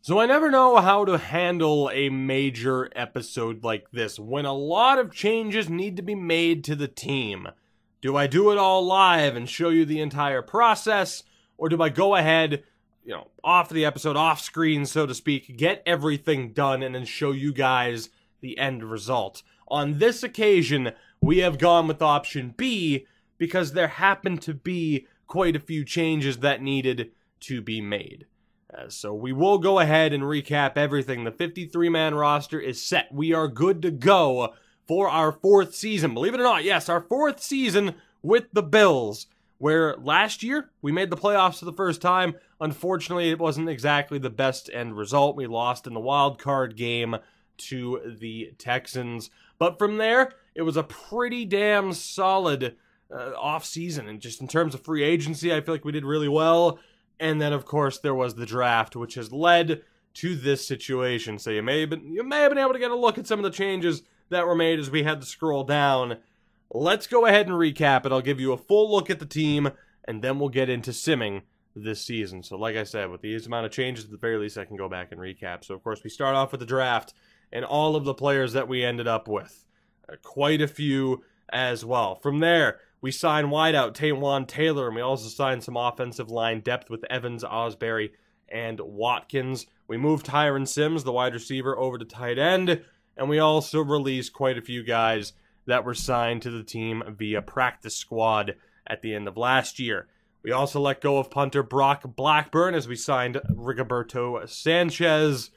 So I never know how to handle a major episode like this, when a lot of changes need to be made to the team. Do I do it all live and show you the entire process, or do I go ahead, off the episode, off screen, so to speak, get everything done and then show you guys the end result? On this occasion, we have gone with option B because there happened to be quite a few changes that needed to be made. So we will go ahead and recap everything. The 53-man roster is set. We are good to go for our fourth season. Believe it or not, yes, our fourth season with the Bills, where last year we made the playoffs for the first time. Unfortunately, it wasn't exactly the best end result. We lost in the wild card game to the Texans. But from there, it was a pretty damn solid off-season. And just in terms of free agency, I feel like we did really well. And then, of course, there was the draft, which has led to this situation. So you may have been able to get a look at some of the changes that were made as we had to scroll down. Let's go ahead and recap it. I'll give you a full look at the team, and then we'll get into simming this season. So like I said, with these amount of changes, at the very least, I can go back and recap. So, of course, we start off with the draft and all of the players that we ended up with. Quite a few as well. From there, we signed wideout Taywan Taylor, and we also signed some offensive line depth with Evans, Osbury, and Watkins. We moved Tyron Sims, the wide receiver, over to tight end, and we also released quite a few guys that were signed to the team via practice squad at the end of last year. We also let go of punter Brock Blackburn as we signed Rigoberto Sanchez.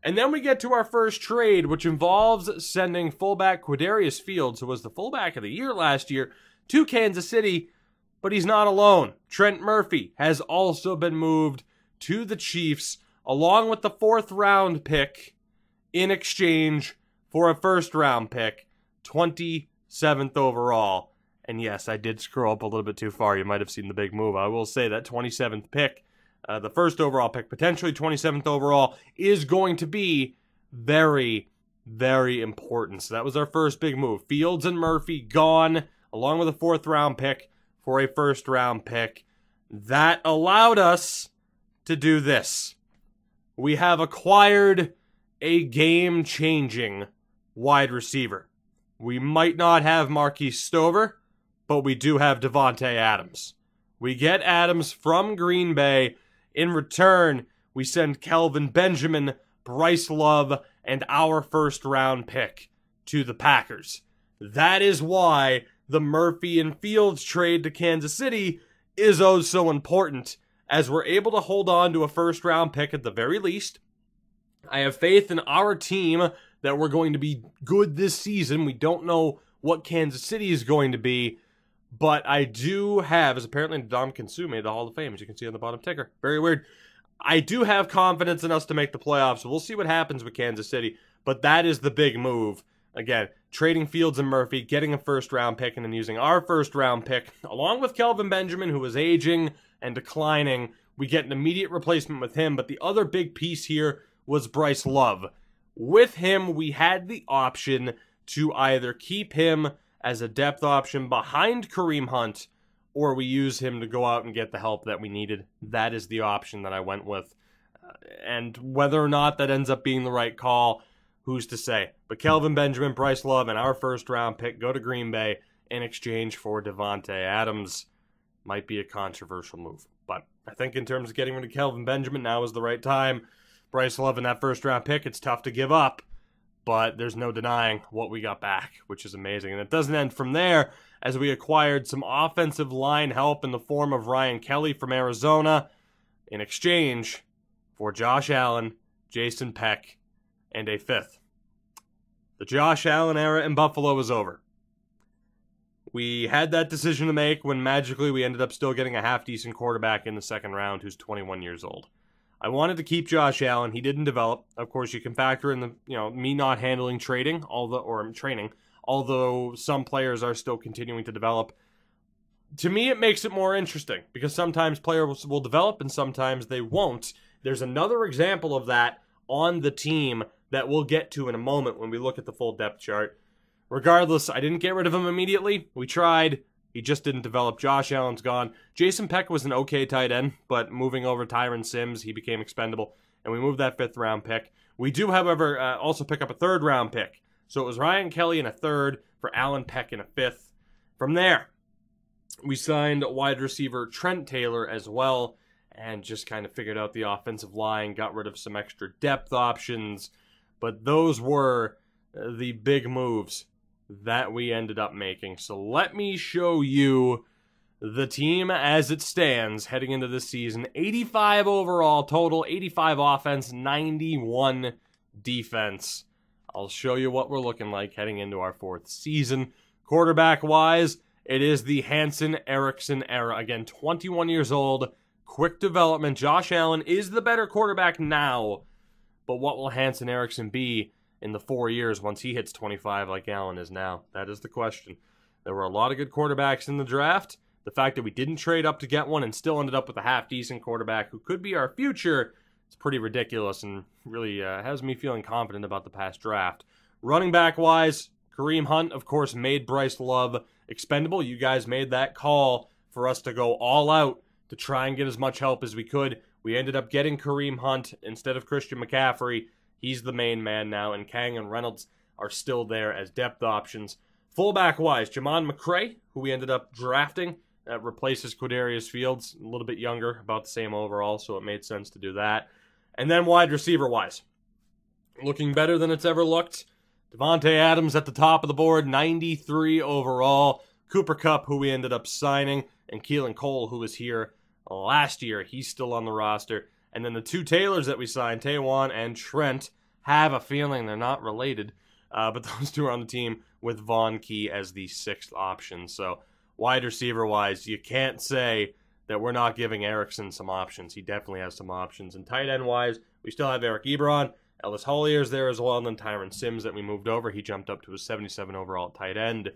And then we get to our first trade, which involves sending fullback Quadarius Fields, who was the fullback of the year last year, to Kansas City, but he's not alone. Trent Murphy has also been moved to the Chiefs, along with the 4th-round pick in exchange for a 1st-round pick, 27th overall. And yes, I did scroll up a little bit too far. You might have seen the big move. I will say that 27th pick, the 1st overall pick, potentially 27th overall, is going to be very, very important. So that was our first big move. Fields and Murphy gone, along with a 4th-round pick for a 1st-round pick. That allowed us to do this. We have acquired a game-changing wide receiver. We might not have Marquise Stover, but we do have Devontae Adams. We get Adams from Green Bay. In return, we send Kelvin Benjamin, Bryce Love, and our 1st-round pick to the Packers. That is why the Murphy and Fields trade to Kansas City is oh so important, as we're able to hold on to a 1st-round pick at the very least. I have faith in our team that we're going to be good this season. We don't know what Kansas City is going to be, but I do have, as apparently Dom Kinsu made the Hall of Fame, as you can see on the bottom ticker. Very weird. I do have confidence in us to make the playoffs, so we'll see what happens with Kansas City, but that is the big move. Again, trading Fields and Murphy, getting a 1st-round pick, and then using our 1st-round pick, along with Kelvin Benjamin, who is aging and declining. We get an immediate replacement with him, but the other big piece here was Bryce Love. With him, we had the option to either keep him as a depth option behind Kareem Hunt, or we use him to go out and get the help that we needed. That is the option that I went with. And whether or not that ends up being the right call, who's to say? But Kelvin Benjamin, Bryce Love, and our 1st-round pick go to Green Bay in exchange for Devontae Adams. Might be a controversial move. But I think in terms of getting rid of Kelvin Benjamin, now is the right time. Bryce Love and that 1st-round pick, it's tough to give up. But there's no denying what we got back, which is amazing. And it doesn't end from there, as we acquired some offensive line help in the form of Ryan Kelly from Arizona in exchange for Josh Allen, Jason Peck, and a 5th. The Josh Allen era in Buffalo is over. We had that decision to make when magically we ended up still getting a half-decent quarterback in the 2nd round who's 21 years old. I wanted to keep Josh Allen. He didn't develop. Of course, you can factor in the, me not handling training, although some players are still continuing to develop. To me, it makes it more interesting because sometimes players will develop and sometimes they won't. There's another example of that on the team that we'll get to in a moment when we look at the full depth chart. Regardless, I didn't get rid of him immediately. We tried. He just didn't develop. Josh Allen's gone. Jason Peck was an okay tight end, but moving over Tyron Sims, he became expendable. and we moved that 5th round pick. We do, however, also pick up a 3rd round pick. So it was Ryan Kelly in a 3rd for Alan Peck in a 5th. From there, we signed wide receiver Trent Taylor as well, and just kind of figured out the offensive line, got rid of some extra depth options. But those were the big moves that we ended up making. So let me show you the team as it stands heading into this season. 85 overall total, 85 offense, 91 defense. I'll show you what we're looking like heading into our 4th season. Quarterback-wise, it is the Hansen Erickson era. Again, 21 years old, quick development. Josh Allen is the better quarterback now, but what will Hansen Erickson be in the 4 years once he hits 25 like Allen is now? That is the question. There were a lot of good quarterbacks in the draft. The fact that we didn't trade up to get one and still ended up with a half-decent quarterback who could be our future is pretty ridiculous and really has me feeling confident about the past draft. Running back-wise, Kareem Hunt, of course, made Bryce Love expendable. You guys made that call for us to go all out to try and get as much help as we could. We ended up getting Kareem Hunt instead of Christian McCaffrey. He's the main man now, and Kang and Reynolds are still there as depth options. Fullback-wise, Jamon McCray, who we ended up drafting, replaces Quadarius Fields, a little bit younger, about the same overall, so it made sense to do that. And then wide receiver-wise, looking better than it's ever looked. Devontae Adams at the top of the board, 93 overall. Cooper Kupp, who we ended up signing, and Keelan Cole, who was here last year. He's still on the roster. And then the 2 Taylors that we signed, Taywan and Trent, have a feeling they're not related, but those 2 are on the team with Von Key as the 6th option. So wide receiver-wise, you can't say that we're not giving Erickson some options. He definitely has some options. And tight end-wise, we still have Eric Ebron. Ellis Hollier's there as well, and then Tyron Sims that we moved over. He jumped up to a 77 overall tight end.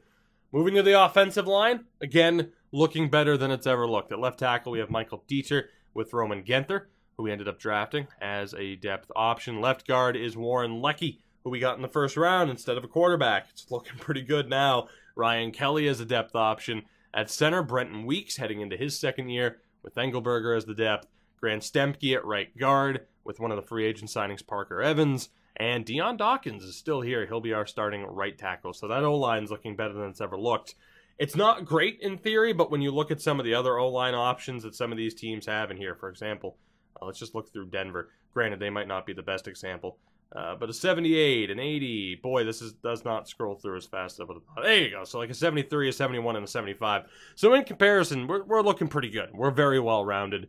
Moving to the offensive line, again, looking better than it's ever looked. At left tackle, we have Michael Dieter with Roman Genther, who we ended up drafting as a depth option. Left guard is Warren Leckie, who we got in the 1st round instead of a quarterback. It's looking pretty good now. Ryan Kelly as a depth option. At center, Brenton Weeks heading into his 2nd year with Engelberger as the depth. Grant Stemke at right guard with one of the free agent signings, Parker Evans. And Deion Dawkins is still here. He'll be our starting right tackle. So that O-line's looking better than it's ever looked. It's not great in theory, but when you look at some of the other O-line options that some of these teams have in here, for example, let's just look through Denver. Granted, they might not be the best example. But a 78, an 80, boy, this does not scroll through as fast as I would have thought. There you go. So like a 73, a 71, and a 75. So in comparison, we're looking pretty good. We're very well-rounded.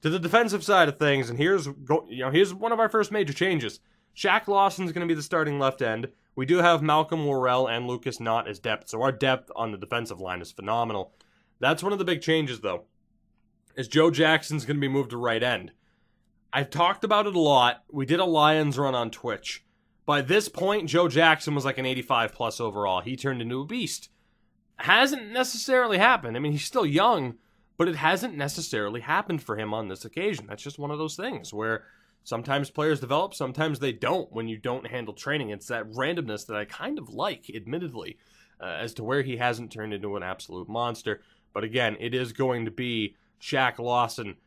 To the defensive side of things, and here's one of our first major changes. Shaq Lawson's going to be the starting left end. We do have Malcolm Worrell and Lucas Knott as depth, so our depth on the defensive line is phenomenal. That's one of the big changes, though, is Joe Jackson's going to be moved to right end. I've talked about it a lot. We did a Lions run on Twitch. By this point, Joe Jackson was like an 85-plus overall. He turned into a beast. Hasn't necessarily happened. I mean, he's still young, but it hasn't necessarily happened for him on this occasion. That's just one of those things where sometimes players develop, sometimes they don't when you don't handle training. It's that randomness that I kind of like, admittedly, as to where he hasn't turned into an absolute monster. But again, it is going to be Shaq Lawson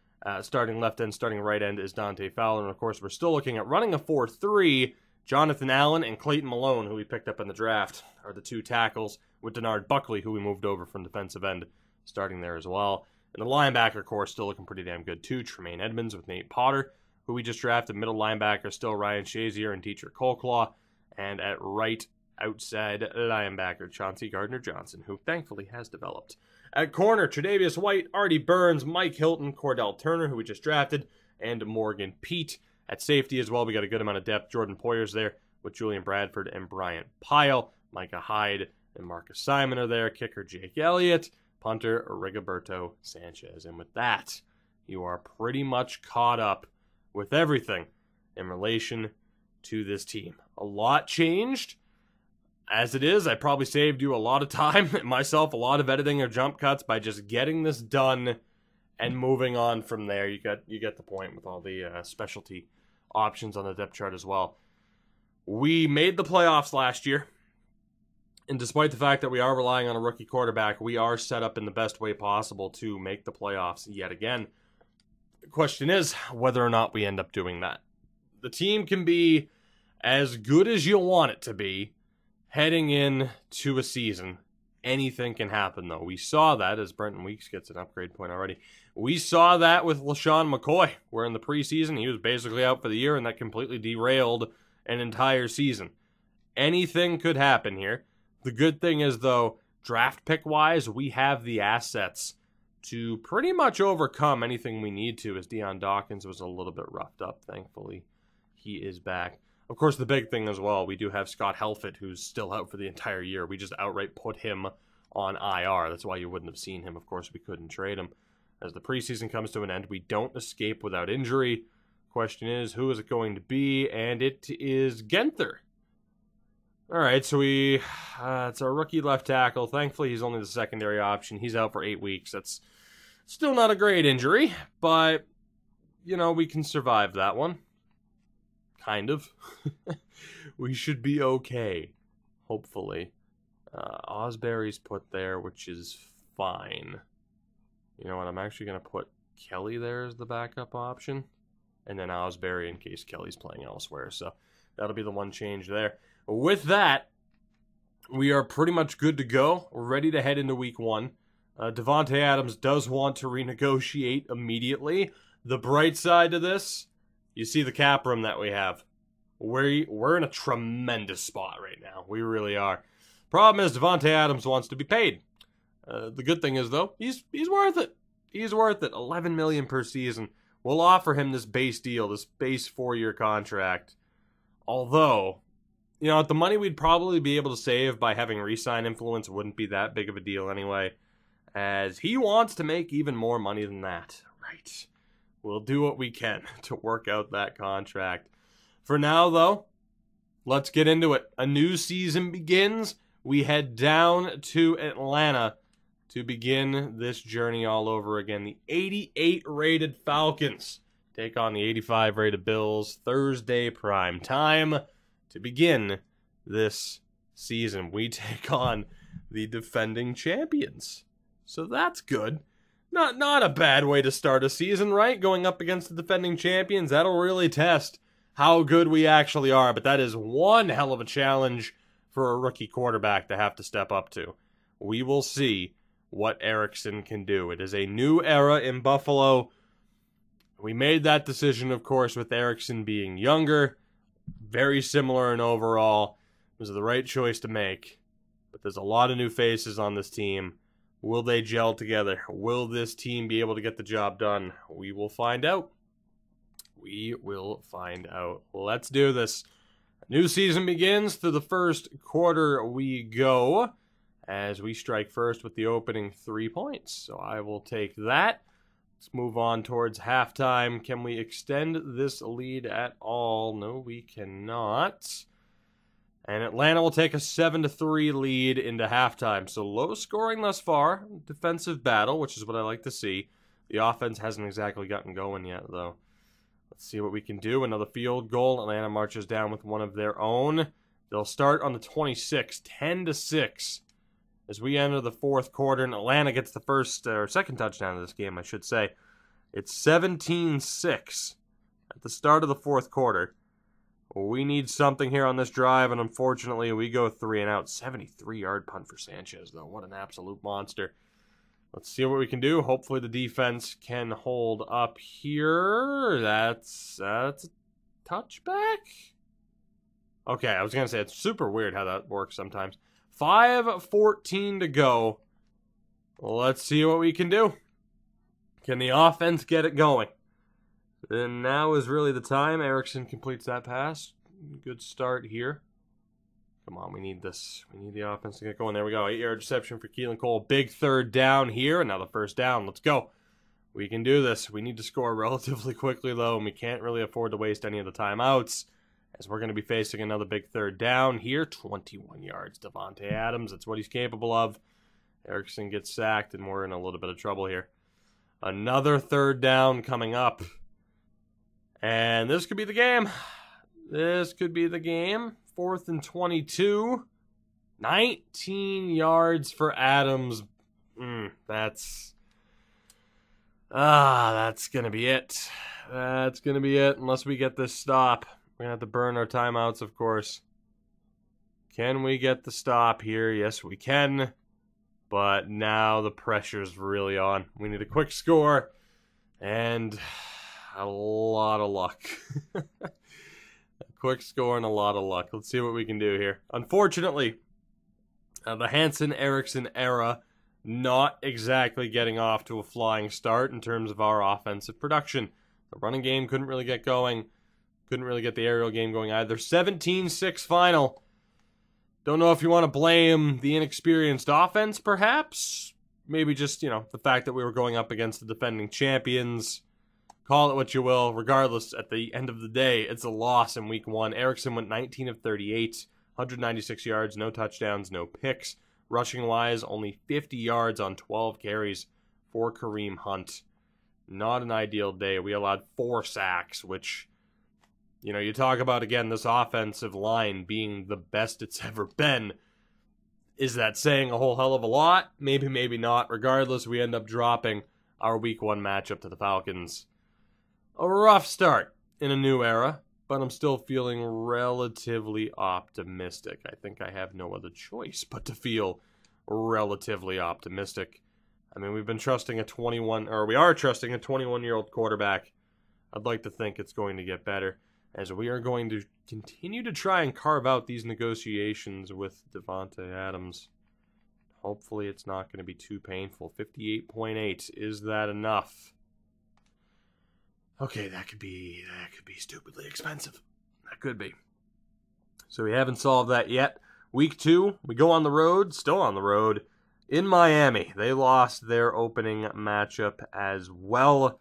starting left end, starting right end is Dante Fowler. And of course, we're still looking at running a 4-3. Jonathan Allen and Clayton Malone, who we picked up in the draft, are the 2 tackles, with Denard Buckley, who we moved over from defensive end, starting there as well. And the linebacker core still looking pretty damn good too. Tremaine Edmonds with Nate Potter, who we just drafted. Middle linebacker still Ryan Shazier and Teacher Colclaw. And at right outside linebacker, Chauncey Gardner-Johnson, who thankfully has developed. At corner, Tre'Davious White, Artie Burns, Mike Hilton, Cordell Turner, who we just drafted, and Morgan Pete. At safety as well, we got a good amount of depth. Jordan Poyer's there with Julian Bradford and Bryant Pyle. Micah Hyde and Marcus Simon are there. Kicker Jake Elliott. Punter Rigoberto Sanchez. And with that, you are pretty much caught up with everything in relation to this team. A lot changed. As it is, I probably saved you a lot of time, myself a lot of editing or jump cuts by just getting this done and moving on from there. You get the point with all the specialty options on the depth chart as well. We made the playoffs last year, and despite the fact that we are relying on a rookie quarterback, we are set up in the best way possible to make the playoffs yet again. The question is whether or not we end up doing that. the team can be as good as you want it to be heading into a season. Anything can happen, though. We saw that as Brenton Weeks gets an upgrade point already. We saw that with LaShawn McCoy, where in the preseason he was basically out for the year, and that completely derailed an entire season. Anything could happen here. The good thing is, though, draft pick-wise, we have the assets to pretty much overcome anything we need to, as Deion Dawkins was a little bit roughed up. Thankfully, he is back. Of course, the big thing as well, we do have Scott Helfett, who's still out for the entire year. We just outright put him on IR. That's why you wouldn't have seen him. Of course, we couldn't trade him. As the preseason comes to an end, we don't escape without injury. Question is, who is it going to be? And it is Genther. All right, so it's our rookie left tackle. Thankfully, he's only the secondary option. He's out for 8 weeks. That's still not a great injury, but, you know, we can survive that one. Kind of. We should be okay, hopefully. Osbury's put there, which is fine. You know what, I'm actually going to put Kelly there as the backup option, and then Osbury in case Kelly's playing elsewhere. So that'll be the one change there. With that, we are pretty much good to go. We're ready to head into week 1. Davante Adams does want to renegotiate immediately. The bright side to this, you see the cap room that we have. We're in a tremendous spot right now. We really are. Problem is, Davante Adams wants to be paid. The good thing is, though, he's worth it. He's worth it. $11 million per season. We'll offer him this base deal, this base 4-year contract. Although, you know, the money we'd probably be able to save by having re-sign influence wouldn't be that big of a deal anyway, as he wants to make even more money than that. Right. We'll do what we can to work out that contract. For now, though, let's get into it. A new season begins. We head down to Atlanta to begin this journey all over again. The 88-rated Falcons take on the 85-rated Bills Thursday prime time to begin this season. We take on the defending champions. So that's good. Not a bad way to start a season, right? Going up against the defending champions, that'll really test how good we actually are. But that is one hell of a challenge for a rookie quarterback to have to step up to. We will see what Erickson can do. It is a new era in Buffalo. We made that decision, of course, with Erickson being younger. Very similar in overall. It was the right choice to make. But there's a lot of new faces on this team. Will they gel together? Will this team be able to get the job done? We will find out. We will find out. Let's do this. A new season begins. Through the first quarter we go, as we strike first with the opening 3 points. So I will take that. Let's move on towards halftime. Can we extend this lead at all? No, we cannot. And Atlanta will take a 7-3 lead into halftime. So low scoring thus far. Defensive battle, which is what I like to see. The offense hasn't exactly gotten going yet, though. Let's see what we can do. Another field goal. Atlanta marches down with one of their own. They'll start on the 26, 10-6. As we enter the fourth quarter, and Atlanta gets the second touchdown of this game, I should say. It's 17-6 at the start of the fourth quarter. We need something here on this drive, and unfortunately, we go 3 and out. 73-yard punt for Sanchez, though. What an absolute monster. Let's see what we can do. Hopefully, the defense can hold up here. That's a touchback? Okay, I was going to say, it's super weird how that works sometimes. 5:14 to go. Let's see what we can do. Can the offense get it going? And now is really the time. Erickson completes that pass. Good start here. Come on, we need this. We need the offense to get going. There we go. 8-yard reception for Keelan Cole. Big third down here. Another first down. Let's go. We can do this. We need to score relatively quickly, though, and we can't really afford to waste any of the timeouts, as we're going to be facing another big third down here. 21 yards. Davante Adams. That's what he's capable of. Erickson gets sacked, and we're in a little bit of trouble here. Another third down coming up. And this could be the game. This could be the game. 4th and 22. 19 yards for Adams. That's... That's going to be it. That's going to be it unless we get this stop. We're going to have to burn our timeouts, of course. Can we get the stop here? Yes, we can. But now the pressure's really on. We need a quick score and a lot of luck. A quick score and a lot of luck. Let's see what we can do here. Unfortunately, the Hansen-Eriksson era not exactly getting off to a flying start in terms of our offensive production. The running game couldn't really get going. Couldn't really get the aerial game going either. 17-6 final. Don't know if you want to blame the inexperienced offense, perhaps. Maybe just, the fact that we were going up against the defending champions. Call it what you will. Regardless, at the end of the day, it's a loss in week 1. Eriksson went 19 of 38, 196 yards, no touchdowns, no picks. Rushing-wise, only 50 yards on 12 carries for Kareem Hunt. Not an ideal day. We allowed 4 sacks, which, you talk about, again, this offensive line being the best it's ever been. Is that saying a whole hell of a lot? Maybe, maybe not. Regardless, we end up dropping our week 1 matchup to the Falcons. A rough start in a new era, but I'm still feeling relatively optimistic. I think I have no other choice but to feel relatively optimistic. I mean, we are trusting a 21-year-old quarterback. I'd like to think it's going to get better, as we are going to continue to try and carve out these negotiations with Devontae Adams. Hopefully it's not going to be too painful. 58.8, is that enough? Okay, that could be stupidly expensive. That could be. So we haven't solved that yet. Week 2, we go on the road, still on the road, in Miami. They lost their opening matchup as well.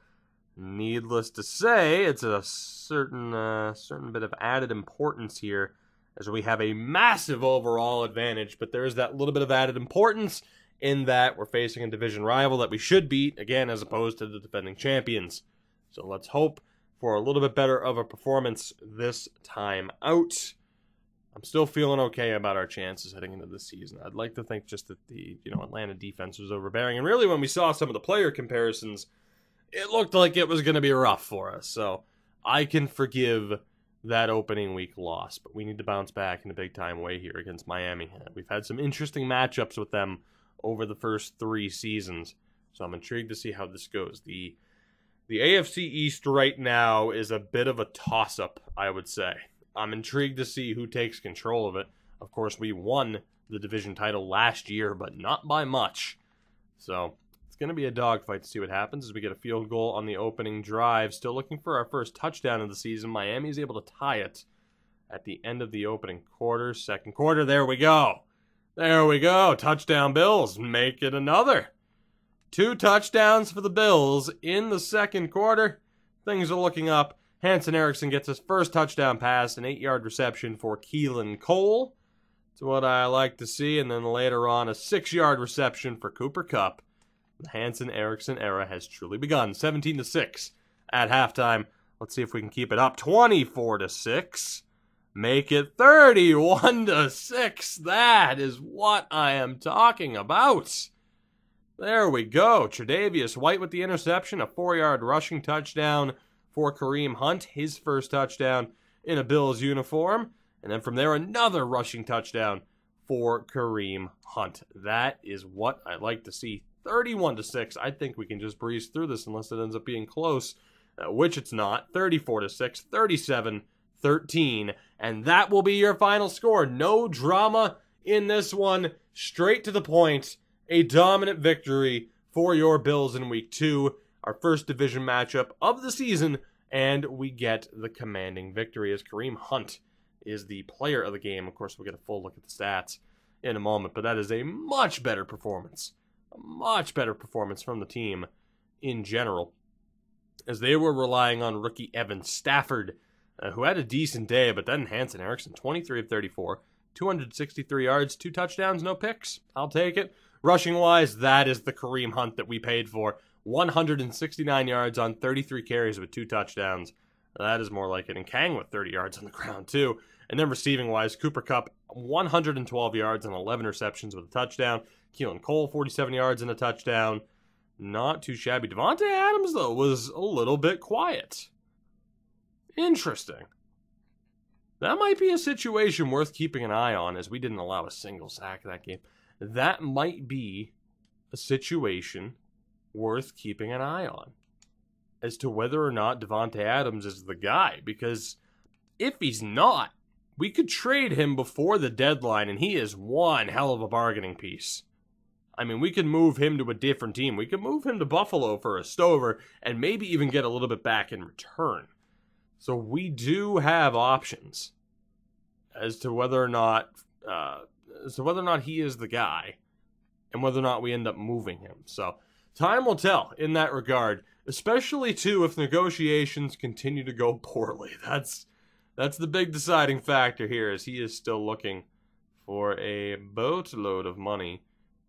Needless to say, it's a certain bit of added importance here, as we have a massive overall advantage, but there is that little bit of added importance in that we're facing a division rival that we should beat, again, as opposed to the defending champions. So let's hope for a little bit better of a performance this time out. I'm still feeling okay about our chances heading into this season. I'd like to think just that the Atlanta defense was overbearing. And really, when we saw some of the player comparisons, it looked like it was going to be rough for us. So I can forgive that opening week loss. But we need to bounce back in a big-time way here against Miami. We've had some interesting matchups with them over the first 3 seasons. So I'm intrigued to see how this goes. The AFC East right now is a bit of a toss-up, I would say. I'm intrigued to see who takes control of it. Of course, we won the division title last year, but not by much. So it's going to be a dogfight to see what happens as we get a field goal on the opening drive. Still looking for our first touchdown of the season. Miami is able to tie it at the end of the opening quarter. Second quarter, there we go. There we go. Touchdown Bills. Make it another. 2 touchdowns for the Bills in the second quarter. Things are looking up. Hansen-Eriksson gets his first touchdown pass, an 8-yard reception for Keelan Cole. It's what I like to see. And then later on, a 6-yard reception for Cooper Kupp. The Hansen-Eriksson era has truly begun. 17-6 at halftime. Let's see if we can keep it up. 24-6. Make it 31-6. That is what I am talking about. There we go. Tre'Davious White with the interception, a 4-yard rushing touchdown for Kareem Hunt, his first touchdown in a Bills uniform. And then from there, another rushing touchdown for Kareem Hunt. That is what I like to see. 31-6. I think we can just breeze through this unless it ends up being close, which it's not. 34-6, 37-13. And that will be your final score. No drama in this one. Straight to the point. A dominant victory for your Bills in Week 2, our first division matchup of the season, and we get the commanding victory as Kareem Hunt is the player of the game. Of course, we'll get a full look at the stats in a moment, but that is a much better performance. A much better performance from the team in general, as they were relying on rookie Evan Stafford, who had a decent day, but then Hansen-Eriksson, 23 of 34, 263 yards, 2 touchdowns, no picks. I'll take it. Rushing-wise, that is the Kareem Hunt that we paid for. 169 yards on 33 carries with 2 touchdowns. That is more like it. And Kang with 30 yards on the ground, too. And then receiving-wise, Cooper Kupp, 112 yards and 11 receptions with a touchdown. Keelan Cole, 47 yards and a touchdown. Not too shabby. Davante Adams, though, was a little bit quiet. Interesting. That might be a situation worth keeping an eye on, as we didn't allow a single sack that game. That might be a situation worth keeping an eye on as to whether or not Davante Adams is the guy. Because if he's not, we could trade him before the deadline, and he is one hell of a bargaining piece. I mean, we could move him to a different team. We could move him to Buffalo for a Stover and maybe even get a little bit back in return. So we do have options as to whether or not he is the guy and whether or not we end up moving him. So time will tell in that regard, especially too if negotiations continue to go poorly. That's the big deciding factor here, as he is still looking for a boatload of money.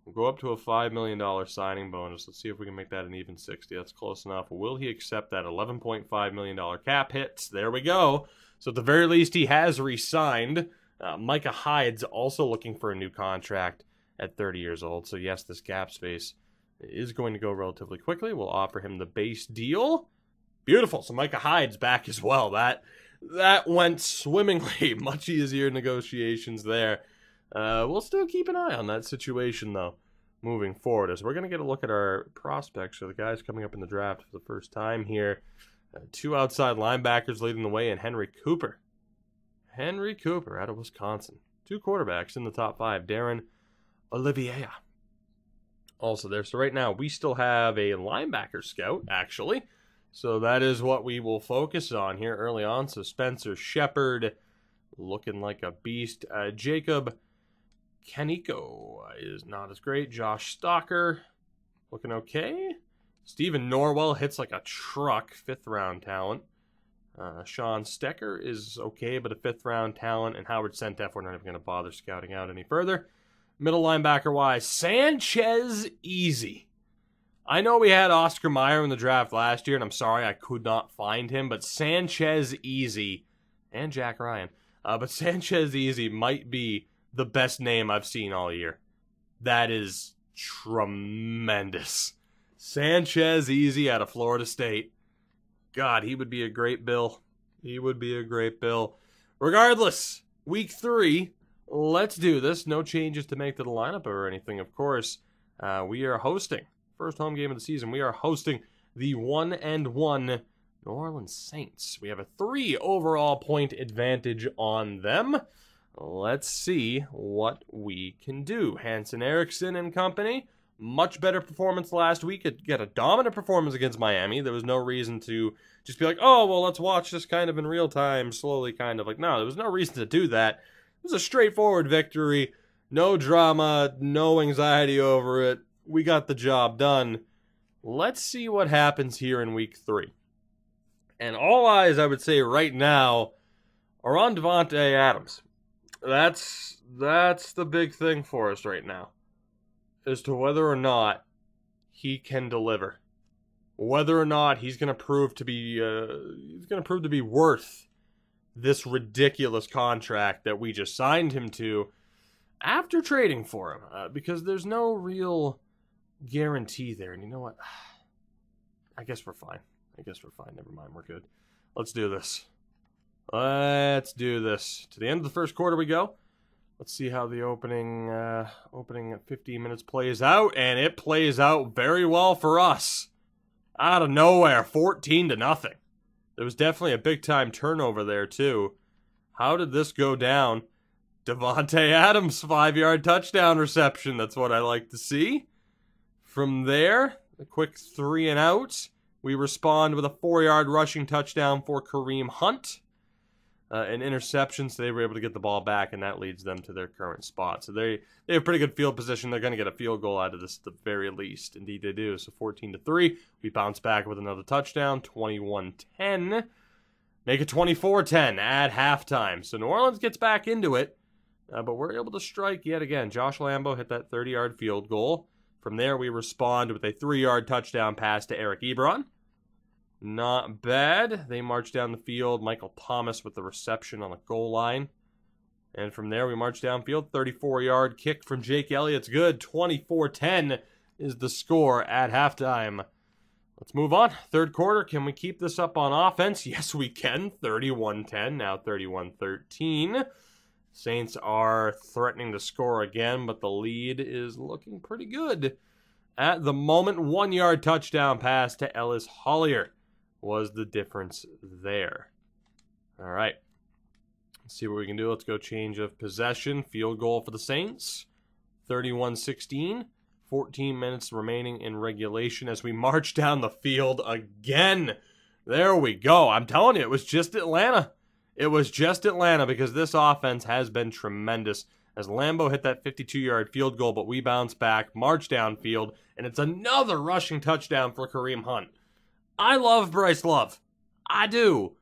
We'll go up to a $5 million signing bonus. Let's see if we can make that an even 60. That's close enough. Will he accept that $11.5 million cap hit? There we go. So at the very least, he has re-signed. Micah Hyde's also looking for a new contract at 30 years old. So yes, this cap space is going to go relatively quickly. We'll offer him the base deal. Beautiful. So Micah Hyde's back as well. That went swimmingly. Much easier negotiations there. We'll still keep an eye on that situation, though, moving forward, as we're going to get a look at our prospects, so the guys coming up in the draft for the first time here. Two outside linebackers leading the way, and Henry Cooper. Henry Cooper out of Wisconsin. Two quarterbacks in the top 5. Darren Oliveira also there. So right now, we still have a linebacker scout, actually. So that is what we will focus on here early on. So Spencer Shepard looking like a beast. Jacob Kaneko is not as great. Josh Stalker looking okay. Stephen Norwell hits like a truck, 5th round talent. Sean Stecker is okay, but a 5th round talent. And Howard Sentef, we're not even going to bother scouting out any further. Middle linebacker wise, Sanchez Easy. I know we had Oscar Mayer in the draft last year, and I'm sorry I could not find him, but Sanchez Easy, and Jack Ryan, but Sanchez Easy might be the best name I've seen all year. That is tremendous. Sanchez Easy out of Florida State. God, he would be a great Bill. He would be a great Bill. Regardless, week 3, let's do this. No changes to make to the lineup or anything, of course. We are hosting, first home game of the season, we are hosting the 1-1 New Orleans Saints. We have a 3 overall point advantage on them. Let's see what we can do. Hanson Erickson and company, much better performance last week. It got a dominant performance against Miami. There was no reason to just be like, oh, well, let's watch this kind of in real time, slowly kind of. Like, no, there was no reason to do that. It was a straightforward victory. No drama, no anxiety over it. We got the job done. Let's see what happens here in week 3. And all eyes, I would say right now, are on Davante Adams. That's the big thing for us right now, as to whether or not he can deliver, whether or not he's going to prove to be worth this ridiculous contract that we just signed him to after trading for him, because there's no real guarantee there. And you know what? I guess we're fine. Never mind. We're good. Let's do this. Let's do this. To the end of the first quarter we go. Let's see how the opening 15 minutes plays out, and it plays out very well for us. Out of nowhere, 14-0. There was definitely a big-time turnover there, too. How did this go down? Davante Adams, 5-yard touchdown reception. That's what I like to see. From there, a quick 3-and-out. We respond with a 4-yard rushing touchdown for Kareem Hunt. An interception, so they were able to get the ball back, and that leads them to their current spot. So they have pretty good field position. They're going to get a field goal out of this at the very least. Indeed, they do. So 14-3. We bounce back with another touchdown, 21-10. Make it 24-10 at halftime. So New Orleans gets back into it, but we're able to strike yet again. Josh Lambo hit that 30-yard field goal. From there, we respond with a 3-yard touchdown pass to Eric Ebron. Not bad. They march down the field. Michael Thomas with the reception on the goal line. And from there, we march downfield. 34-yard kick from Jake Elliott's good. 24-10. is the score at halftime. Let's move on. Third quarter, can we keep this up on offense? Yes, we can. 31-10, now 31-13. Saints are threatening to score again, but the lead is looking pretty good. At the moment, 1-yard touchdown pass to Ellis Hollier was the difference there. All right. Let's see what we can do. Let's go change of possession. Field goal for the Saints. 31-16. 14 minutes remaining in regulation as we march down the field again. There we go. I'm telling you, it was just Atlanta. It was just Atlanta because this offense has been tremendous. As Lambeau hit that 52-yard field goal, but we bounce back, march downfield, and it's another rushing touchdown for Kareem Hunt. I love Bryce Love. I do.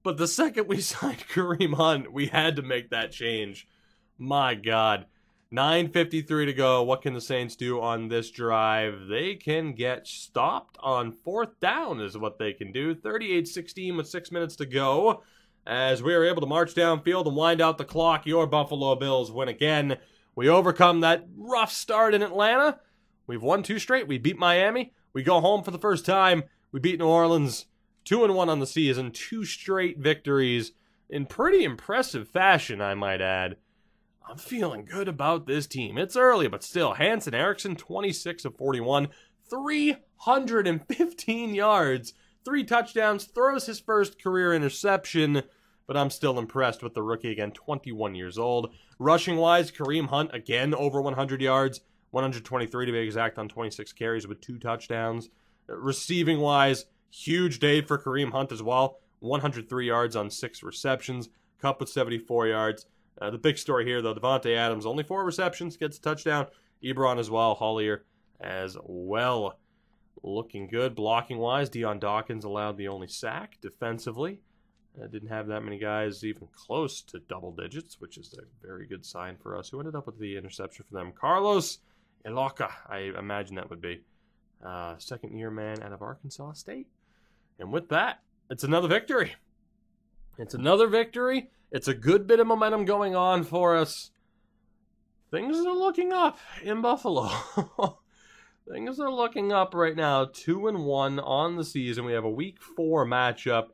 But the second we signed Kareem Hunt, we had to make that change. My God. 9:53 to go. What can the Saints do on this drive? They can get stopped on fourth down is what they can do. 38-16 with 6 minutes to go. As we are able to march downfield and wind out the clock, your Buffalo Bills win again. We overcome that rough start in Atlanta. We've won 2 straight. We beat Miami. We go home for the first time. We beat New Orleans. 2-1 on the season. 2 straight victories in pretty impressive fashion, I might add. I'm feeling good about this team. It's early, but still. Hanson Erickson, 26 of 41, 315 yards, 3 touchdowns, throws his first career interception, but I'm still impressed with the rookie again, 21 years old. Rushing-wise, Kareem Hunt, again, over 100 yards, 123 to be exact on 26 carries with 2 touchdowns. Receiving-wise, huge day for Kareem Hunt as well, 103 yards on 6 receptions, Kupp with 74 yards. The big story here, though, Davante Adams, only 4 receptions, gets a touchdown. Ebron as well, Hollier as well. Looking good. Blocking-wise, Deion Dawkins allowed the only sack. Defensively, didn't have that many guys even close to double digits, which is a very good sign for us. Who ended up with the interception for them? Carlos Eloka, I imagine that would be. Second-year man out of Arkansas State. And with that, it's another victory. It's another victory. It's a good bit of momentum going on for us. Things are looking up in Buffalo. Things are looking up right now. 2-1 on the season. We have a Week 4 matchup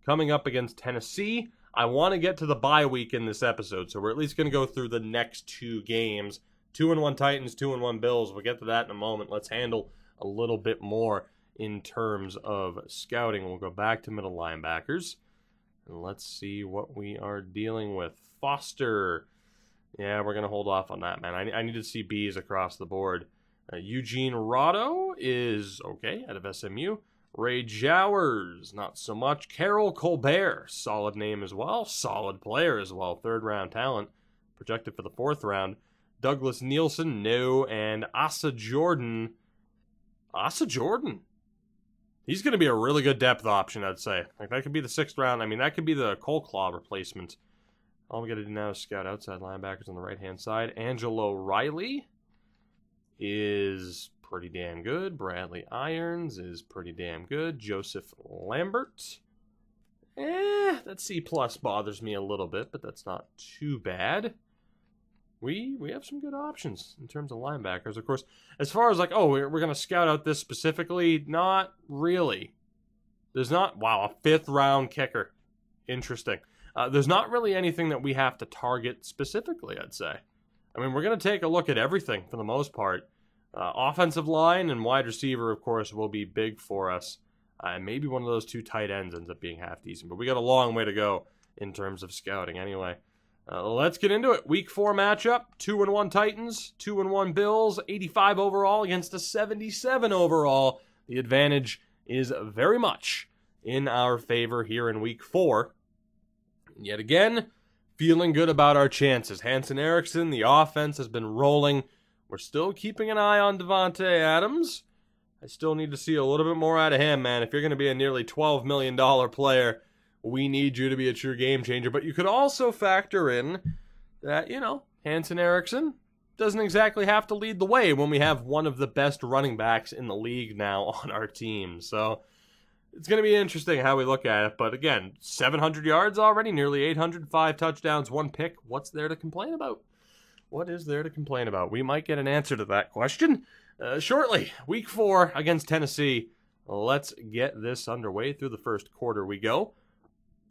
coming up against Tennessee. I want to get to the bye week in this episode, so we're at least going to go through the next 2 games. 2-1 Titans, 2-1 Bills. We'll get to that in a moment. Let's handle a little bit more in terms of scouting. We'll go back to middle linebackers. And let's see what we are dealing with. Foster. Yeah, we're going to hold off on that, man. I need to see B's across the board. Eugene Rotto is okay out of SMU. Ray Jowers, not so much. Carol Colbert, solid name as well. Solid player as well. 3rd-round talent. Projected for the 4th round. Douglas Nielsen, no. And Asa Jordan. Asa Jordan. He's going to be a really good depth option, I'd say. Like, that could be the 6th round. I mean, that could be the Cole Claw replacement. All we got to do now is scout outside linebackers on the right-hand side. Angelo Riley is pretty damn good. Bradley Irons is pretty damn good. Joseph Lambert. That C+ bothers me a little bit, but that's not too bad. We have some good options in terms of linebackers. Of course, as far as like, oh, we're going to scout out this specifically, not really. There's not, wow, a 5th-round kicker. Interesting. There's not really anything that we have to target specifically, I'd say. I mean, we're going to take a look at everything for the most part. Offensive line and wide receiver, of course, will be big for us. And maybe one of those 2 tight ends ends up being half decent. But we got a long way to go in terms of scouting anyway. Let's get into it. Week 4 matchup. 2-1 Titans, 2-1 Bills, 85 overall against a 77 overall. The advantage is very much in our favor here in Week 4. Yet again, feeling good about our chances. Hanson Erickson, the offense has been rolling. We're still keeping an eye on Davante Adams. I still need to see a little bit more out of him, man. If you're going to be a nearly $12 million player, we need you to be a true game changer. But you could also factor in that, you know, Hanson Erickson doesn't exactly have to lead the way when we have one of the best running backs in the league now on our team. So it's going to be interesting how we look at it. But again, 700 yards already, nearly 805 touchdowns, 1 pick. What's there to complain about? What is there to complain about? We might get an answer to that question shortly. Week 4 against Tennessee. Let's get this underway. Through the first quarter we go.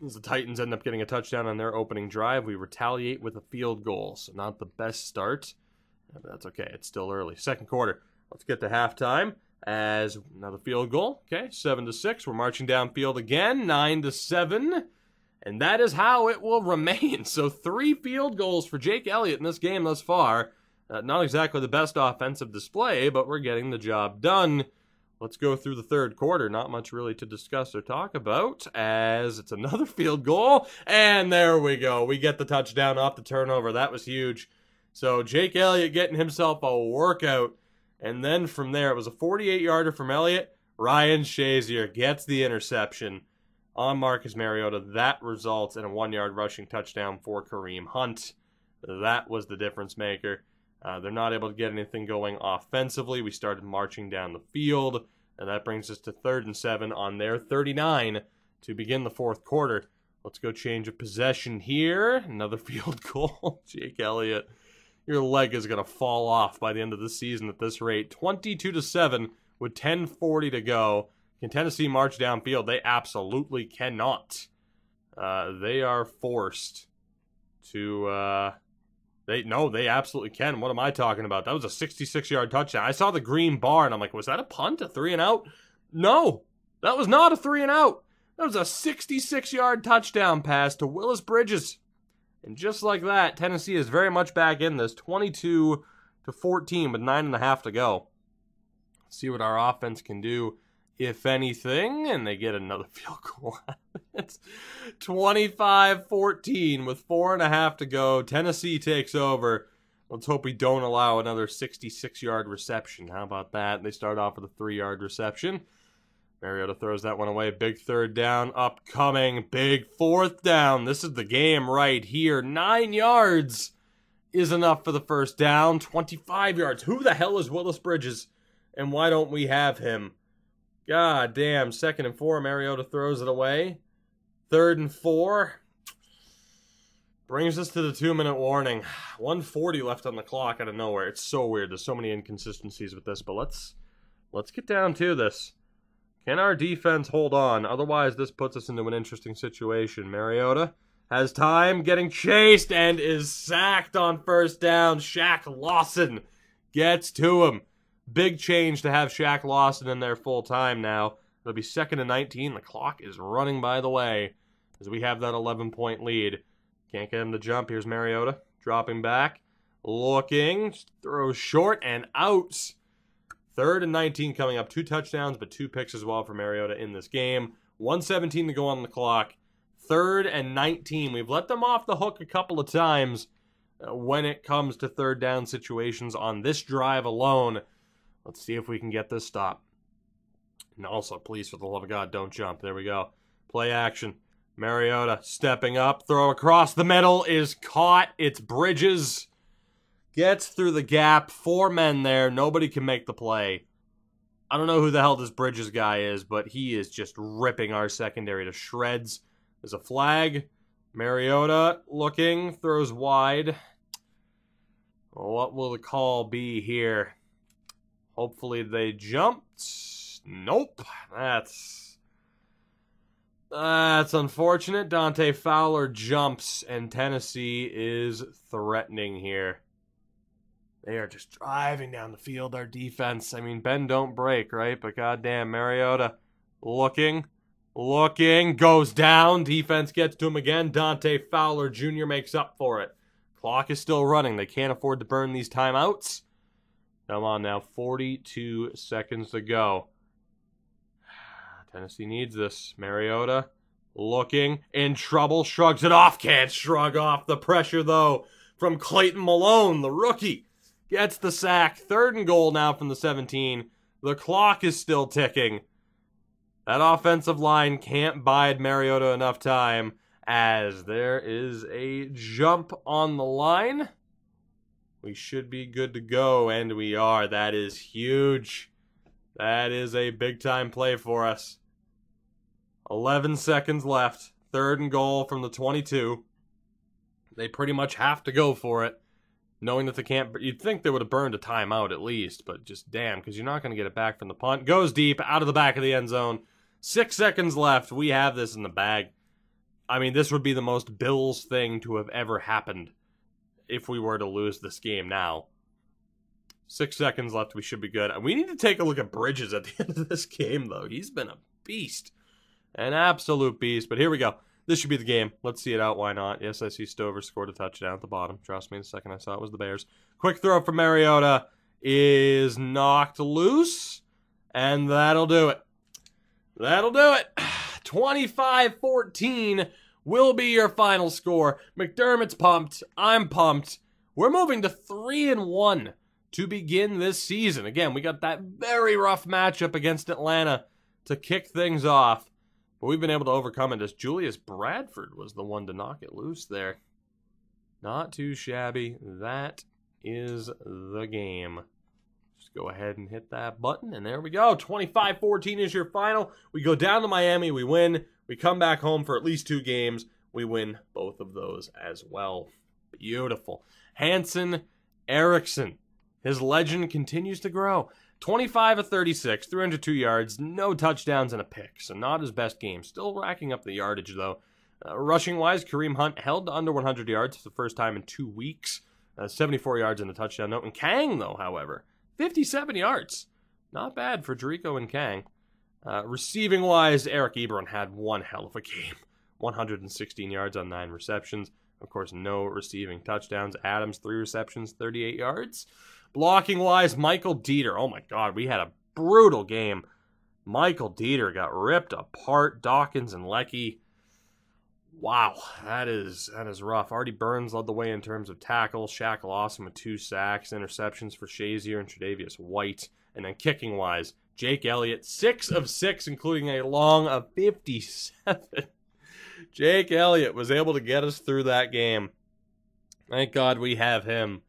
As the Titans end up getting a touchdown on their opening drive, we retaliate with a field goal. So not the best start. But that's okay. It's still early. Second quarter. Let's get to halftime. As another field goal. Okay, 7-6. We're marching downfield again. 9-7. And that is how it will remain. So 3 field goals for Jake Elliott in this game thus far. Not exactly the best offensive display, but we're getting the job done. Let's go through the third quarter. Not much really to discuss or talk about, as it's another field goal. And there we go. We get the touchdown off the turnover. That was huge. So Jake Elliott getting himself a workout. And then from there, it was a 48-yarder from Elliott. Ryan Shazier gets the interception on Marcus Mariota. That results in a 1-yard rushing touchdown for Kareem Hunt. That was the difference maker. They're not able to get anything going offensively. We started marching down the field, and that brings us to 3rd and 7 on their 39 to begin the fourth quarter. Let's go change of possession here. Another field goal. Jake Elliott, your leg is going to fall off by the end of the season at this rate. 22-7 with 10:40 to go. Can Tennessee march downfield? They absolutely cannot. They are forced to... They absolutely can. What am I talking about? That was a 66-yard touchdown. I saw the green bar, and I'm like, was that a punt? A 3-and-out? No, that was not a 3-and-out. That was a 66-yard touchdown pass to Willis Bridges. And just like that, Tennessee is very much back in this. 22-14 with 9.5 to go. Let's see what our offense can do, if anything. And they get another field goal. It's 25-14 with 4.5 to go. Tennessee takes over. Let's hope we don't allow another 66-yard reception. How about that? They start off with a 3-yard reception. Mariota throws that one away. Big 3rd down upcoming. Big 4th down. This is the game right here. 9 yards is enough for the first down. 25 yards. Who the hell is Willis Bridges? And why don't we have him? God damn. 2nd and 4. Mariota throws it away. 3rd and 4. Brings us to the 2-minute warning. 1:40 left on the clock out of nowhere. It's so weird. There's so many inconsistencies with this, but let's get down to this. Can our defense hold on? Otherwise, this puts us into an interesting situation. Mariota has time, getting chased, and is sacked on first down. Shaq Lawson gets to him. Big change to have Shaq Lawson in there full time now. It'll be 2nd and 19. The clock is running by the way as we have that 11-point lead. Can't get him to jump. Here's Mariota dropping back. Looking. Throws short and out. 3rd and 19 coming up. 2 touchdowns, but 2 picks as well for Mariota in this game. 1:17 to go on the clock. 3rd and 19. We've let them off the hook a couple of times when it comes to 3rd down situations on this drive alone. Let's see if we can get this stop. And also, please, for the love of God, don't jump. There we go. Play action. Mariota stepping up. Throw across the middle is caught. It's Bridges. Gets through the gap. 4 men there. Nobody can make the play. I don't know who the hell this Bridges guy is, but he is just ripping our secondary to shreds. There's a flag. Mariota looking. Throws wide. What will the call be here? Hopefully they jumped. Nope. That's unfortunate. Dante Fowler jumps, and Tennessee is threatening here. They are just driving down the field, our defense. I mean, bend don't break, right? But goddamn, Mariota looking, goes down. Defense gets to him again. Dante Fowler Jr. makes up for it. Clock is still running. They can't afford to burn these timeouts. Come on now, 42 seconds to go. Tennessee needs this. Mariota looking, in trouble, shrugs it off. Can't shrug off the pressure, though, from Clayton Malone, the rookie. Gets the sack. 3rd and goal now from the 17. The clock is still ticking. That offensive line can't bide Mariota enough time, as there is a jump on the line. We should be good to go, and we are. That is huge. That is a big-time play for us. 11 seconds left. 3rd and goal from the 22. They pretty much have to go for it. knowing that they can't. You'd think they would have burned a timeout at least, but just damn, because you're not going to get it back from the punt. Goes deep, out of the back of the end zone. 6 seconds left. We have this in the bag. I mean, this would be the most Bills thing to have ever happened if we were to lose this game now. 6 seconds left. We should be good. And we need to take a look at Bridges at the end of this game, though. He's been a beast. An absolute beast. But here we go. This should be the game. Let's see it out. Why not? Yes, I see Stover scored a touchdown at the bottom. Trust me, the second I saw it was the Bears. Quick throw from Mariota is knocked loose. And that'll do it. That'll do it. 25-14 will be your final score. McDermott's pumped. I'm pumped. We're moving to 3-1 to begin this season. Again, we got that very rough matchup against Atlanta to kick things off. But we've been able to overcome it as Julius Bradford was the one to knock it loose there. Not too shabby. That is the game. Just go ahead and hit that button, and there we go. 25-14 is your final. We go down to Miami, we win. We come back home for at least 2 games. We win both of those as well. Beautiful. Hanson Erickson. His legend continues to grow. 25 of 36, 302 yards, no touchdowns and a pick, so not his best game. Still racking up the yardage, though. Rushing-wise, Kareem Hunt held to under 100 yards for the first time in 2 weeks. 74 yards and a touchdown note. And Kang, though, however, 57 yards. Not bad for Jericho and Kang. Receiving-wise, Eric Ebron had one hell of a game. 116 yards on 9 receptions. Of course, no receiving touchdowns. Adams, 3 receptions, 38 yards. Blocking-wise, Michael Dieter. Oh, my God, we had a brutal game. Michael Dieter got ripped apart. Dawkins and Leckie. Wow, that is rough. Artie Burns led the way in terms of tackles. Shaq Lawson with 2 sacks. Interceptions for Shazier and Tre'Davious White. And then kicking-wise, Jake Elliott, 6 of 6, including a long of 57. Jake Elliott was able to get us through that game. Thank God we have him.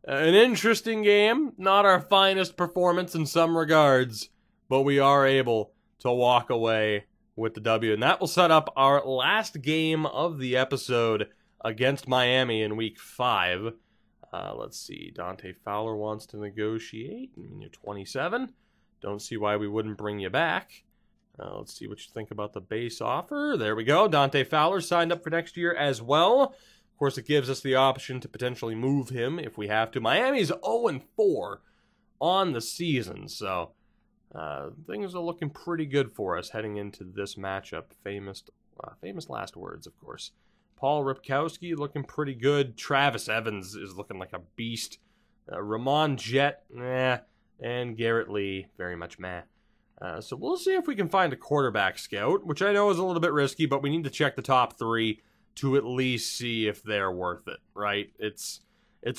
An interesting game, not our finest performance in some regards, but we are able to walk away with the W. And that will set up our last game of the episode against Miami in Week 5. Let's see, Dante Fowler wants to negotiate. I mean, you're 27. Don't see why we wouldn't bring you back. Let's see what you think about the base offer. There we go. Dante Fowler signed up for next year as well. Of course, it gives us the option to potentially move him if we have to. Miami's 0-4 on the season, so things are looking pretty good for us heading into this matchup. Famous last words, of course. Paul Ripkowski looking pretty good. Travis Evans is looking like a beast. Ramon Jett, and Garrett Lee, very much meh. So we'll see if we can find a quarterback scout, which I know is a little bit risky, but we need to check the top 3 to at least see if they're worth it, right? It's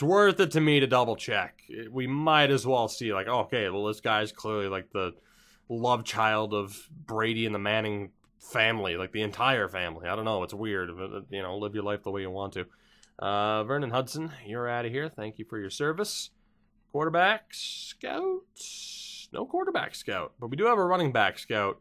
worth it to me to double check. We might as well see, like, okay, well, this guy's clearly like the love child of Brady and the Manning family, like the entire family. I don't know, it's weird. You know, live your life the way you want to. Vernon Hudson, you're out of here. Thank you for your service. Quarterback scout? No quarterback scout, but we do have a running back scout.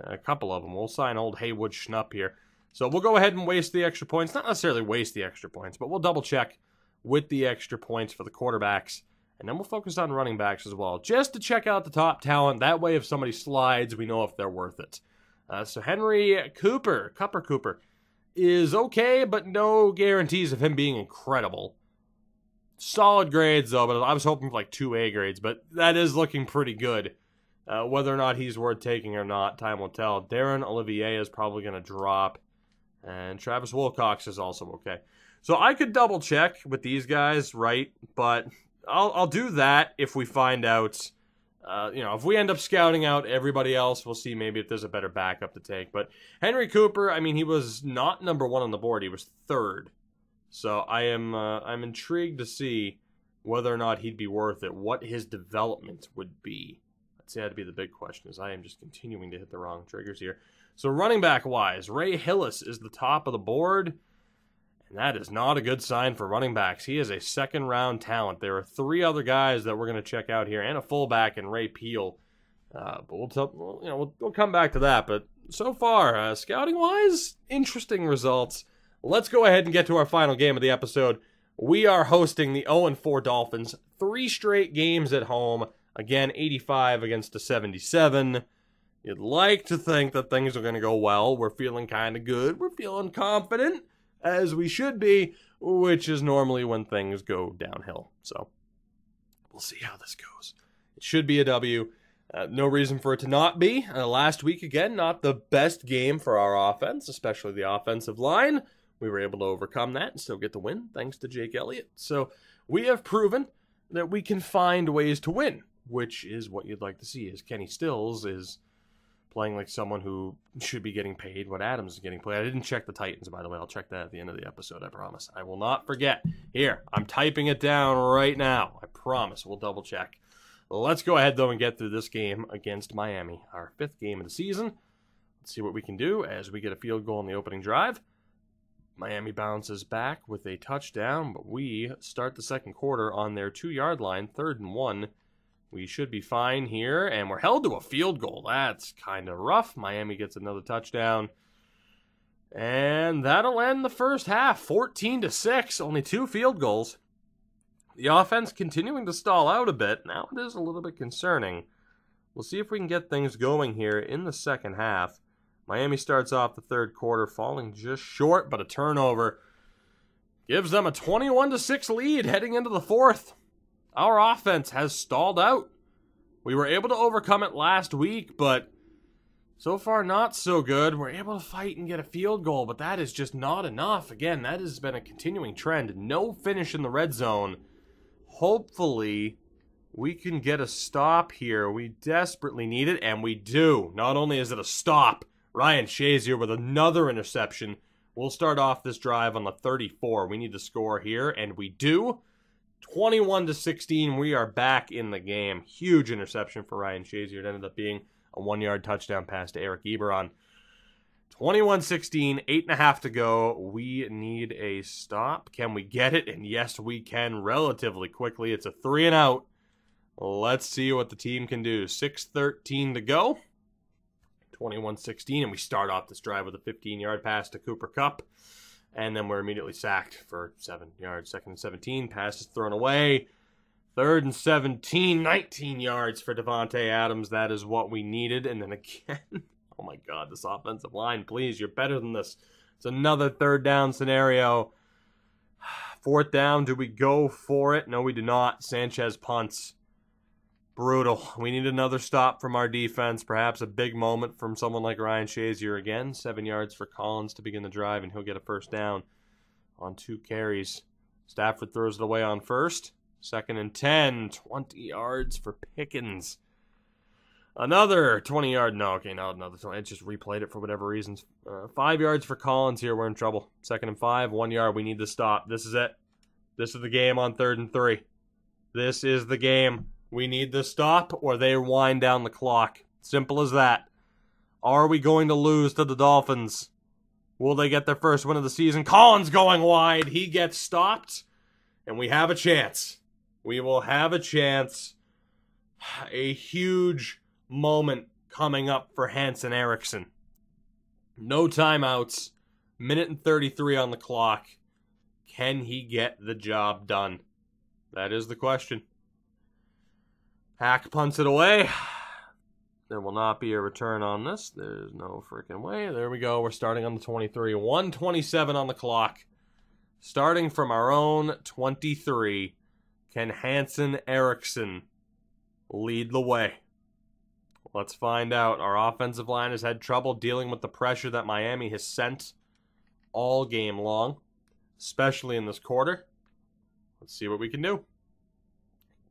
A couple of them. We'll sign old Haywood Schnupp here. So we'll go ahead and waste the extra points. Not necessarily waste the extra points, but we'll double check with the extra points for the quarterbacks. And then we'll focus on running backs as well, just to check out the top talent. That way, if somebody slides, we know if they're worth it. So Henry Cooper, is okay, but no guarantees of him being incredible. Solid grades, though, but I was hoping for like 2 A grades, but that is looking pretty good. Whether or not he's worth taking or not, time will tell. Darren Olivier is probably going to drop. And Travis Wilcox is also okay. So I could double check with these guys, right? But I'll do that if we find out, if we end up scouting out everybody else, we'll see maybe if there's a better backup to take. But Henry Cooper, I mean, he was not number 1 on the board. He was 3rd. So I'm intrigued to see whether or not he'd be worth it, what his development would be. That's had to be the big question, as I am just continuing to hit the wrong triggers here. So running back-wise, Ray Hillis is the top of the board, and that is not a good sign for running backs. He is a second-round talent. There are 3 other guys that we're going to check out here, and a fullback in Ray Peel. But we'll come back to that. But so far, scouting-wise, interesting results. Let's go ahead and get to our final game of the episode. We are hosting the 0-4 Dolphins. 3 straight games at home. Again, 85 against a 77. You'd like to think that things are going to go well. We're feeling kind of good. We're feeling confident, as we should be, which is normally when things go downhill. So, we'll see how this goes. It should be a W. No reason for it to not be. Last week, again, not the best game for our offense, especially the offensive line. We were able to overcome that and still get the win, thanks to Jake Elliott. So we have proven that we can find ways to win, which is what you'd like to see, as Kenny Stills is playing like someone who should be getting paid what Adams is getting paid. I didn't check the Titans, by the way. I'll check that at the end of the episode, I promise. I will not forget. Here, I'm typing it down right now. I promise. We'll double check. Let's go ahead, though, and get through this game against Miami, our 5th game of the season. Let's see what we can do as we get a field goal in the opening drive. Miami bounces back with a touchdown, but we start the second quarter on their 2-yard line, 3rd and 1. We should be fine here, and we're held to a field goal. That's kind of rough. Miami gets another touchdown, and that'll end the first half, 14-6, only 2 field goals. The offense continuing to stall out a bit. Now it is a little bit concerning. We'll see if we can get things going here in the second half. Miami starts off the third quarter falling just short, but a turnover gives them a 21-6 lead heading into the fourth. Our offense has stalled out. We were able to overcome it last week, but so far not so good. We're able to fight and get a field goal, but that is just not enough. Again, that has been a continuing trend. No finish in the red zone. Hopefully, we can get a stop here. We desperately need it, and we do. Not only is it a stop, Ryan Shazier with another interception. We'll start off this drive on the 34. We need to score here, and we do. 21-16, we are back in the game. Huge interception for Ryan Shazier. It ended up being a 1-yard touchdown pass to Eric Eberron. 21-16, 8.5 to go. We need a stop. Can we get it? And yes, we can relatively quickly. It's a 3-and-out. Let's see what the team can do. 6:13 to go. 21-16, and we start off this drive with a 15-yard pass to Cooper Kupp, and then we're immediately sacked for 7 yards. 2nd and 17, pass is thrown away. 3rd and 17, 19 yards for Devontae Adams. That is what we needed, and then again, oh my God, this offensive line, please, you're better than this. It's another 3rd down scenario. 4th down, do we go for it? No, we do not. Sanchez punts. Brutal. We need another stop from our defense. Perhaps a big moment from someone like Ryan Shazier again. 7 yards for Collins to begin the drive, and he'll get a first down on 2 carries. Stafford throws it away on 1st. 2nd and 10. 20 yards for Pickens. Another 20-yard. No, okay, no, another 20. It just replayed it for whatever reasons. 5 yards for Collins here. We're in trouble. 2nd and 5. 1 yard. We need to stop. This is it. This is the game on 3rd and 3. This is the game. We need to stop or they wind down the clock. Simple as that. Are we going to lose to the Dolphins? Will they get their first win of the season? Collins going wide. He gets stopped. And we have a chance. We will have a chance. A huge moment coming up for Hanson Erickson. No timeouts. 1:33 on the clock. Can he get the job done? That is the question. Hack punts it away. There will not be a return on this. There's no freaking way. There we go. We're starting on the 23. 1:27 on the clock. Starting from our own 23. Can Hanson Erickson lead the way? Let's find out. Our offensive line has had trouble dealing with the pressure that Miami has sent all game long, especially in this quarter. Let's see what we can do.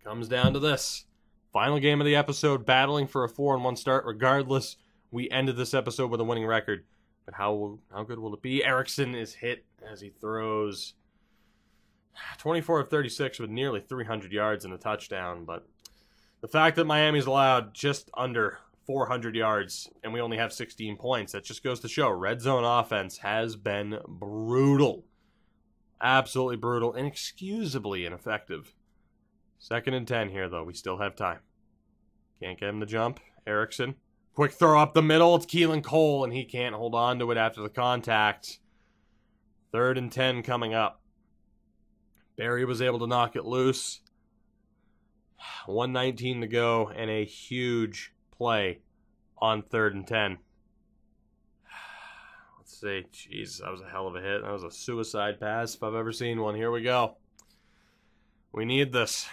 Comes down to this. Final game of the episode, battling for a 4-1 start. Regardless, we ended this episode with a winning record. But how good will it be? Erickson is hit as he throws 24 of 36 with nearly 300 yards and a touchdown. But the fact that Miami's allowed just under 400 yards and we only have 16 points, that just goes to show red zone offense has been brutal. Absolutely brutal. Inexcusably ineffective. 2nd and 10 here, though. We still have time. Can't get him to jump. Erickson. Quick throw up the middle. It's Keelan Cole, and he can't hold on to it after the contact. 3rd and 10 coming up. Barry was able to knock it loose. 1:19 to go, and a huge play on 3rd and 10. Let's see. Jeez, that was a hell of a hit. That was a suicide pass if I've ever seen one. Here we go. We need this.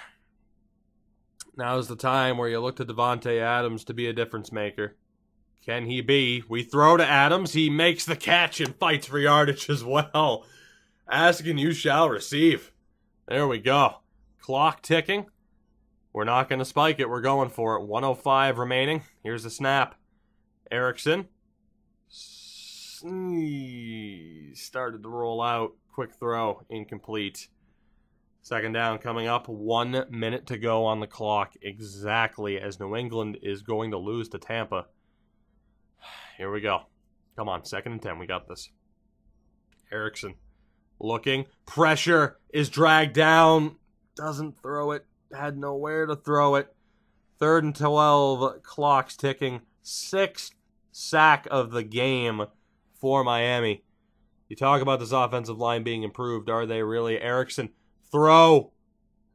Now is the time where you look to Davante Adams to be a difference maker. Can he be? We throw to Adams. He makes the catch and fights for yardage as well. Ask and you shall receive. There we go. Clock ticking. We're not going to spike it. We're going for it. 1:05 remaining. Here's the snap. Erickson. Started to roll out. Quick throw. Incomplete. 2nd down coming up. 1 minute to go on the clock. Exactly as New England is going to lose to Tampa. Here we go. Come on. 2nd and 10. We got this. Erickson. Looking. Pressure is dragged down. Doesn't throw it. Had nowhere to throw it. 3rd and 12. Clock's ticking. 6th sack of the game for Miami. You talk about this offensive line being improved. Are they really? Erickson. Throw.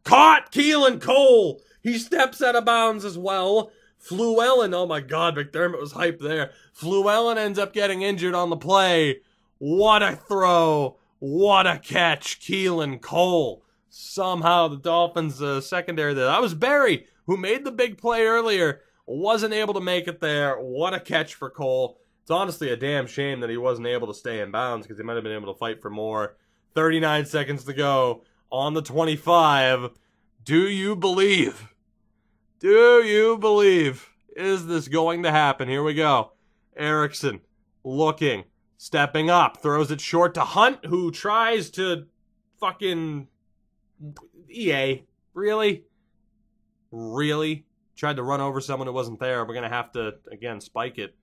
Caught! Keelan Cole! He steps out of bounds as well. Fluellen. Oh my God, McDermott was hyped there. Fluellen ends up getting injured on the play. What a throw. What a catch. Keelan Cole. Somehow the Dolphins secondary there. That was Barry, who made the big play earlier. Wasn't able to make it there. What a catch for Cole. It's honestly a damn shame that he wasn't able to stay in bounds because he might have been able to fight for more. 39 seconds to go on the 25. Do you believe? Do you believe? Is this going to happen? Here we go. Erickson looking. Stepping up. Throws it short to Hunt, who tries to fucking... EA. Really? Really? Tried to run over someone who wasn't there. We're going to have to, again, spike it.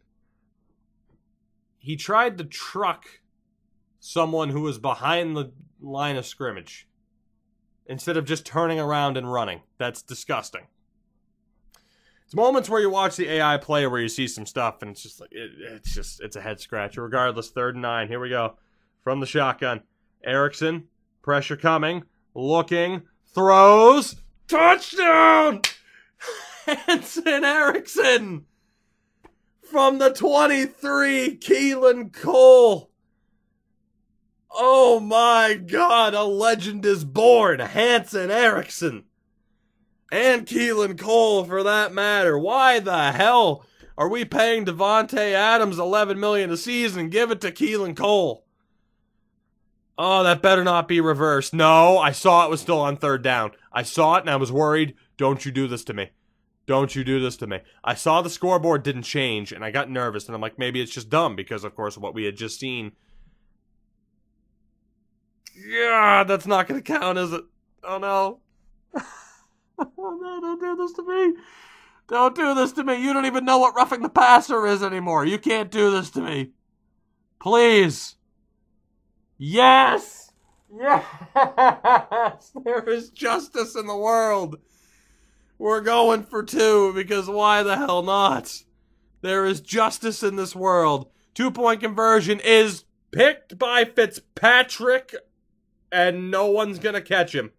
He tried to truck someone who was behind the line of scrimmage instead of just turning around and running. That's disgusting. It's moments where you watch the AI play where you see some stuff and it's just like, it's a head scratcher. Regardless, 3rd and 9. Here we go. From the shotgun. Erickson, pressure coming. Looking, throws, touchdown! Hanson Erickson from the 23, Keelan Cole. Oh my God, a legend is born. Hanson Erickson. And Keelan Cole for that matter. Why the hell are we paying Davante Adams $11 million a season? Give it to Keelan Cole. Oh, that better not be reversed. No, I saw it was still on 3rd down. I saw it and I was worried. Don't you do this to me. Don't you do this to me. I saw the scoreboard didn't change and I got nervous and I'm like, maybe it's just dumb because, of course, what we had just seen. Yeah, that's not going to count, is it? Oh, no. Oh, no, don't do this to me. Don't do this to me. You don't even know what roughing the passer is anymore. You can't do this to me. Please. Yes! Yes! There is justice in the world. We're going for 2 because why the hell not? There is justice in this world. 2-point conversion is picked by Fitzpatrick and no one's going to catch him.